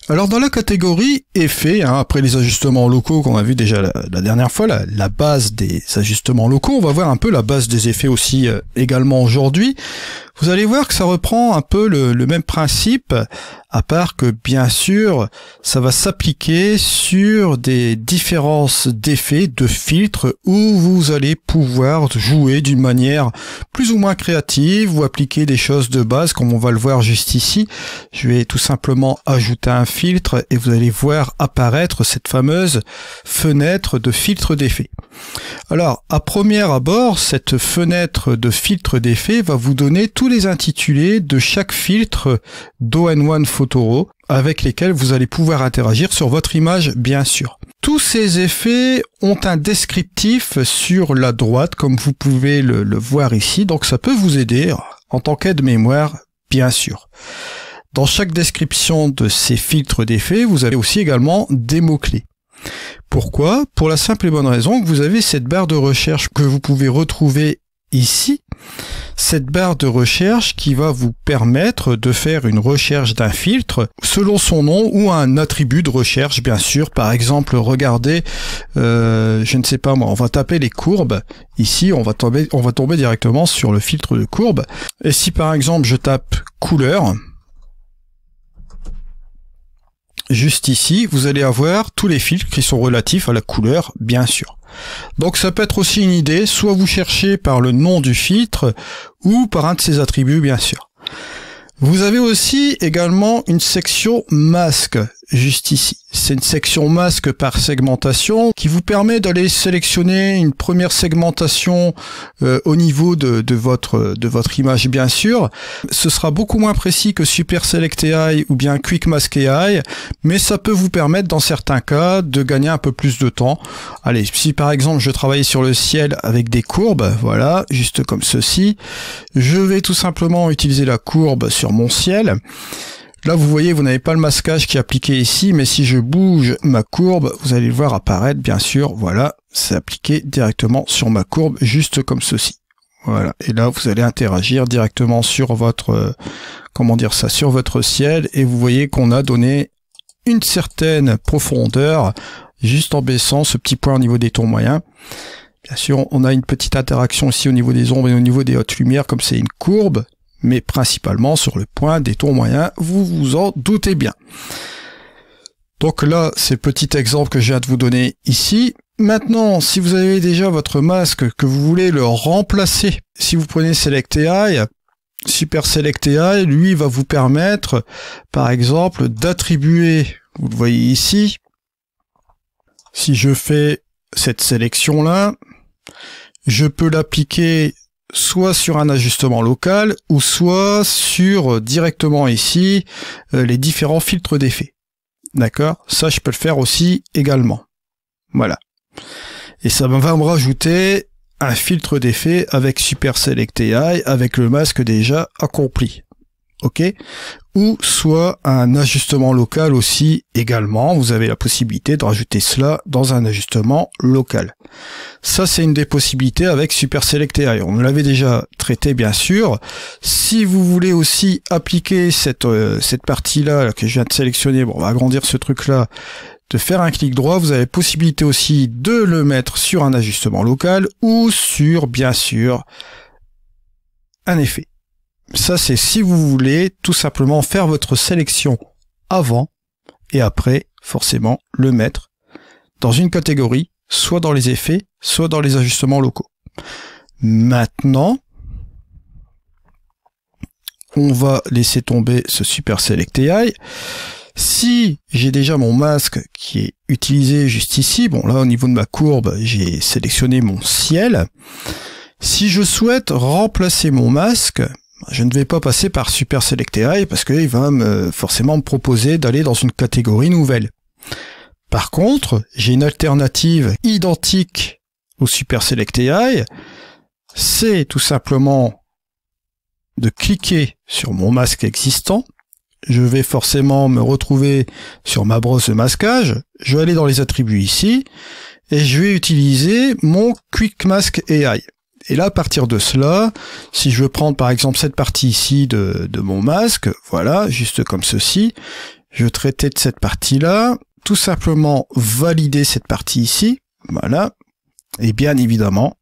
Alors dans la catégorie effets, après les ajustements locaux qu'on a vu déjà la dernière fois, la base des ajustements locaux, on va voir un peu la base des effets aussi également aujourd'hui. Vous allez voir que ça reprend un peu le même principe, à part que bien sûr ça va s'appliquer sur des différences d'effets, de filtres, où vous allez pouvoir jouer d'une manière plus ou moins créative ou appliquer des choses de base comme on va le voir juste ici. Je vais tout simplement ajouter un filtre et vous allez voir apparaître cette fameuse fenêtre de filtre d'effet. Alors à premier abord, cette fenêtre de filtre d'effet va vous donner tous les intitulés de chaque filtre d'All-in-One Photoro avec lesquels vous allez pouvoir interagir sur votre image bien sûr. Tous ces effets ont un descriptif sur la droite comme vous pouvez le voir ici, donc ça peut vous aider en tant qu'aide-mémoire bien sûr. Dans chaque description de ces filtres d'effets, vous avez aussi également des mots-clés. Pourquoi? Pour la simple et bonne raison que vous avez cette barre de recherche que vous pouvez retrouver ici, cette barre de recherche qui va vous permettre de faire une recherche d'un filtre selon son nom ou un attribut de recherche bien sûr. Par exemple, regardez, je ne sais pas moi, on va taper les courbes, ici on va tomber directement sur le filtre de courbe, et si par exemple je tape couleur, juste ici, vous allez avoir tous les filtres qui sont relatifs à la couleur, bien sûr. Donc ça peut être aussi une idée, soit vous cherchez par le nom du filtre, ou par un de ses attributs, bien sûr. Vous avez aussi également une section masque, juste ici. C'est une section masque par segmentation qui vous permet d'aller sélectionner une première segmentation au niveau de votre image bien sûr. Ce sera beaucoup moins précis que Super Select AI ou bien Quick Mask AI, mais ça peut vous permettre dans certains cas de gagner un peu plus de temps. Allez, si par exemple je travaillais sur le ciel avec des courbes, voilà, juste comme ceci, je vais tout simplement utiliser la courbe sur mon ciel. Là, vous voyez, vous n'avez pas le masquage qui est appliqué ici, mais si je bouge ma courbe, vous allez le voir apparaître, bien sûr. Voilà, c'est appliqué directement sur ma courbe, juste comme ceci. Voilà, et là, vous allez interagir directement sur votre, sur votre ciel, et vous voyez qu'on a donné une certaine profondeur, juste en baissant ce petit point au niveau des tons moyens. Bien sûr, on a une petite interaction ici au niveau des ombres et au niveau des hautes lumières, comme c'est une courbe, mais principalement sur le point des tons moyens, vous vous en doutez bien. Donc là, c'est le petit exemple que je viens de vous donner ici. Maintenant, si vous avez déjà votre masque, que vous voulez le remplacer, si vous prenez Select AI, Super Select AI, lui va vous permettre, par exemple, d'attribuer, vous le voyez ici, si je fais cette sélection-là, je peux l'appliquer soit sur un ajustement local ou soit sur directement ici les différents filtres d'effet. D'accord? Ça je peux le faire aussi également. Voilà. Et ça va me rajouter un filtre d'effet avec Super Select AI avec le masque déjà accompli. Ok? Ou soit un ajustement local aussi également. Vous avez la possibilité de rajouter cela dans un ajustement local. Ça, c'est une des possibilités avec Super Select AI. On l'avait déjà traité, bien sûr. Si vous voulez aussi appliquer cette partie-là que je viens de sélectionner, bon, on va agrandir ce truc-là, de faire un clic droit, vous avez la possibilité aussi de le mettre sur un ajustement local ou sur, bien sûr, un effet. Ça, c'est si vous voulez tout simplement faire votre sélection avant et après, forcément, le mettre dans une catégorie, soit dans les effets, soit dans les ajustements locaux. Maintenant, on va laisser tomber ce Super Select AI. Si j'ai déjà mon masque qui est utilisé juste ici, bon là au niveau de ma courbe, j'ai sélectionné mon ciel. Si je souhaite remplacer mon masque, je ne vais pas passer par Super Select AI parce qu'il va forcément me proposer d'aller dans une catégorie nouvelle. Par contre, j'ai une alternative identique au Super Select AI, c'est tout simplement de cliquer sur mon masque existant. Je vais forcément me retrouver sur ma brosse de masquage, je vais aller dans les attributs ici, et je vais utiliser mon Quick Mask AI. Et là, à partir de cela, si je veux prendre par exemple cette partie ici de mon masque, voilà, juste comme ceci, je traitais de cette partie-là, tout simplement valider cette partie ici, voilà, et bien évidemment,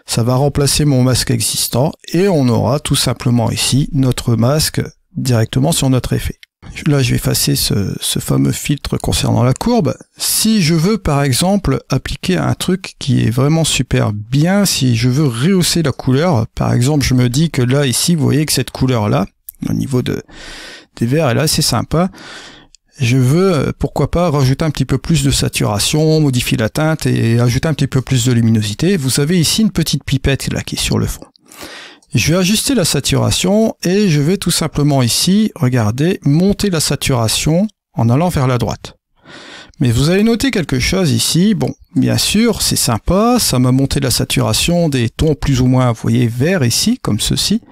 ça va remplacer mon masque existant, et on aura tout simplement ici notre masque directement sur notre effet. Là, je vais effacer ce fameux filtre concernant la courbe. Si je veux, par exemple, appliquer un truc qui est vraiment super bien, si je veux rehausser la couleur, par exemple, je me dis que là, ici, vous voyez que cette couleur-là, au niveau des verts, elle est assez sympa. Je veux, pourquoi pas, rajouter un petit peu plus de saturation, modifier la teinte et ajouter un petit peu plus de luminosité. Vous avez ici une petite pipette là qui est sur le fond. Je vais ajuster la saturation et je vais tout simplement ici, regardez, monter la saturation en allant vers la droite. Mais vous allez noter quelque chose ici, bon, bien sûr, c'est sympa, ça m'a monté la saturation des tons plus ou moins, vous voyez, verts ici, comme ceci,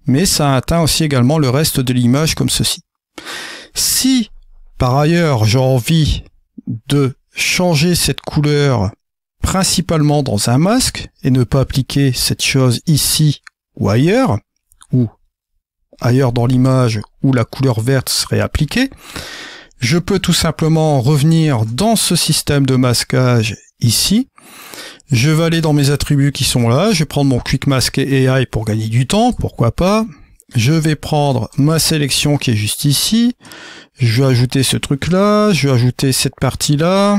mais ça atteint aussi également le reste de l'image comme ceci. Si, par ailleurs, j'ai envie de changer cette couleur principalement dans un masque et ne pas appliquer cette chose ici ou ailleurs dans l'image où la couleur verte serait appliquée, je peux tout simplement revenir dans ce système de masquage ici. Je vais aller dans mes attributs qui sont là, je vais prendre mon Quick Mask AI pour gagner du temps, pourquoi pas. Je vais prendre ma sélection qui est juste ici, je vais ajouter ce truc là, je vais ajouter cette partie là,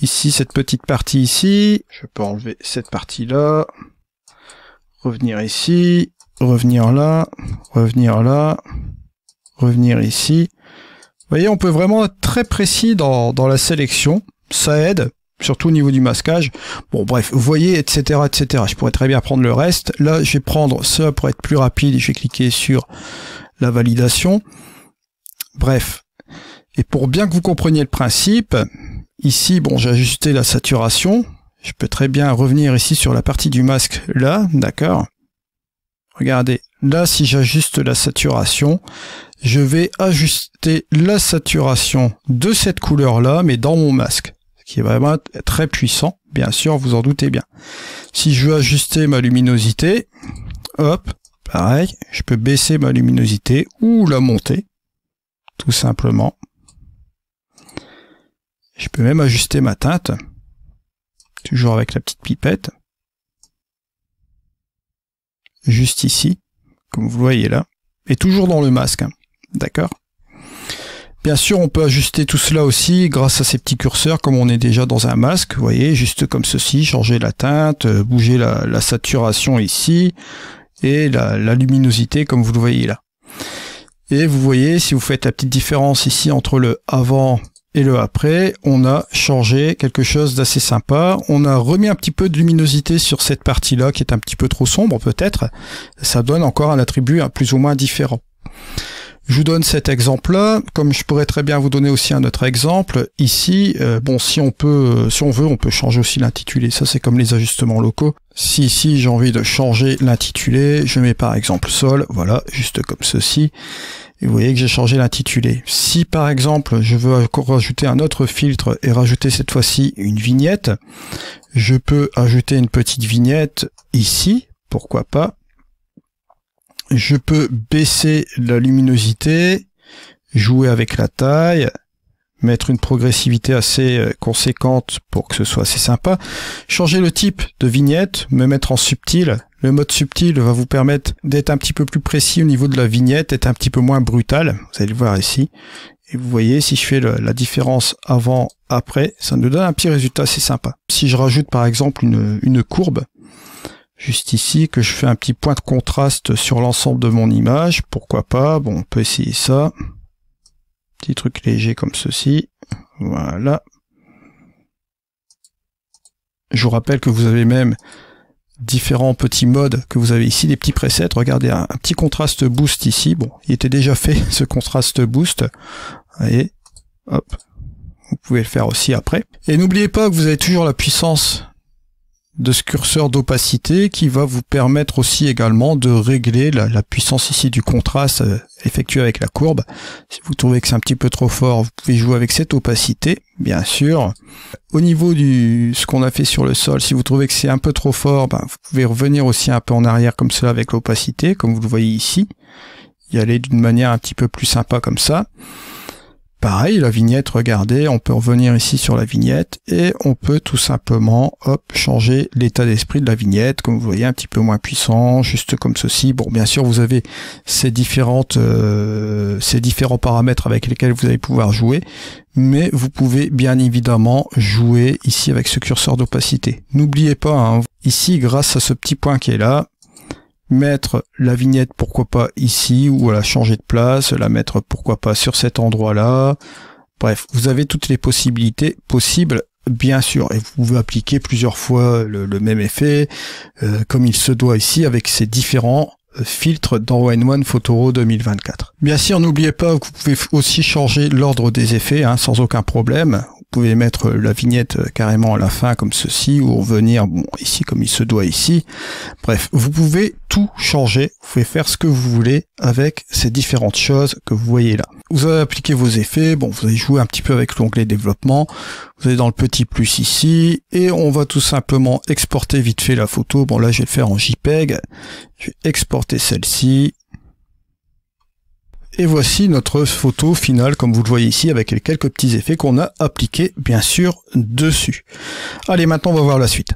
ici cette petite partie ici, je peux enlever cette partie là, revenir ici, revenir là, revenir là, revenir ici. Vous voyez, on peut vraiment être très précis dans la sélection, ça aide, surtout au niveau du masquage. Bon bref, vous voyez, etc., etc. Je pourrais très bien prendre le reste. Là, je vais prendre ça pour être plus rapide, je vais cliquer sur la validation. Bref, et pour bien que vous compreniez le principe, ici, bon, j'ai ajusté la saturation. Je peux très bien revenir ici sur la partie du masque, là, d'accord. Regardez, là, si j'ajuste la saturation, je vais ajuster la saturation de cette couleur-là, mais dans mon masque, ce qui est vraiment très puissant, bien sûr, vous en doutez bien. Si je veux ajuster ma luminosité, hop, pareil, je peux baisser ma luminosité ou la monter, tout simplement. Je peux même ajuster ma teinte, toujours avec la petite pipette, juste ici, comme vous voyez là, et toujours dans le masque, hein. D'accord. Bien sûr, on peut ajuster tout cela aussi grâce à ces petits curseurs, comme on est déjà dans un masque, vous voyez, juste comme ceci, changer la teinte, bouger la saturation ici, et la luminosité, comme vous le voyez là. Et vous voyez, si vous faites la petite différence ici entre le avant et le après, on a changé quelque chose d'assez sympa. On a remis un petit peu de luminosité sur cette partie-là qui est un petit peu trop sombre peut-être. Ça donne encore un attribut plus ou moins différent. Je vous donne cet exemple-là, comme je pourrais très bien vous donner aussi un autre exemple. Ici, bon, si on veut, on peut changer aussi l'intitulé. Ça, c'est comme les ajustements locaux. Si ici, j'ai envie de changer l'intitulé, je mets par exemple sol, voilà, juste comme ceci. Et vous voyez que j'ai changé l'intitulé. Si par exemple, je veux encore rajouter un autre filtre et rajouter cette fois-ci une vignette, je peux ajouter une petite vignette ici, pourquoi pas. Je peux baisser la luminosité, jouer avec la taille, mettre une progressivité assez conséquente pour que ce soit assez sympa. Changer le type de vignette, me mettre en subtil. Le mode subtil va vous permettre d'être un petit peu plus précis au niveau de la vignette, être un petit peu moins brutal. Vous allez le voir ici. Et vous voyez, si je fais la différence avant-après, ça nous donne un petit résultat assez sympa. Si je rajoute par exemple une courbe, juste ici, que je fais un petit point de contraste sur l'ensemble de mon image, pourquoi pas, bon, on peut essayer ça. Petit truc léger comme ceci, voilà. Je vous rappelle que vous avez même différents petits modes que vous avez ici, des petits presets. Regardez, un petit contraste boost ici, bon, il était déjà fait, ce contraste boost, et hop, vous pouvez le faire aussi après. Et n'oubliez pas que vous avez toujours la puissance de ce curseur d'opacité qui va vous permettre aussi également de régler la puissance ici du contraste effectué avec la courbe. Si vous trouvez que c'est un petit peu trop fort, vous pouvez jouer avec cette opacité, bien sûr. Au niveau ce qu'on a fait sur le sol, si vous trouvez que c'est un peu trop fort, vous pouvez revenir aussi un peu en arrière comme cela avec l'opacité, comme vous le voyez ici. Y aller d'une manière un petit peu plus sympa comme ça. pareil, la vignette, regardez, on peut revenir ici sur la vignette et on peut tout simplement, hop, changer l'état d'esprit de la vignette, comme vous voyez, un petit peu moins puissant, juste comme ceci. Bon, bien sûr, vous avez ces différents paramètres avec lesquels vous allez pouvoir jouer, mais vous pouvez bien évidemment jouer ici avec ce curseur d'opacité. N'oubliez pas, hein, ici, grâce à ce petit point qui est là, mettre la vignette pourquoi pas ici, ou la changer de place, la mettre pourquoi pas sur cet endroit là. Bref, vous avez toutes les possibilités possibles, bien sûr, et vous pouvez appliquer plusieurs fois le même effet, comme il se doit ici, avec ces différents filtres dans All-in-One Photoro 2024. Bien sûr, n'oubliez pas que vous pouvez aussi changer l'ordre des effets, hein, sans aucun problème. Vous pouvez mettre la vignette carrément à la fin comme ceci, ou revenir bon, ici comme il se doit ici. Bref, vous pouvez tout changer, vous pouvez faire ce que vous voulez avec ces différentes choses que vous voyez là. Vous avez appliqué vos effets, bon, vous allez jouer un petit peu avec l'onglet développement, vous allez dans le petit plus ici, et on va tout simplement exporter vite fait la photo. Bon là je vais le faire en JPEG, je vais exporter celle-ci. Et voici notre photo finale, comme vous le voyez ici, avec les quelques petits effets qu'on a appliqués, bien sûr, dessus. Allez, maintenant on va voir la suite.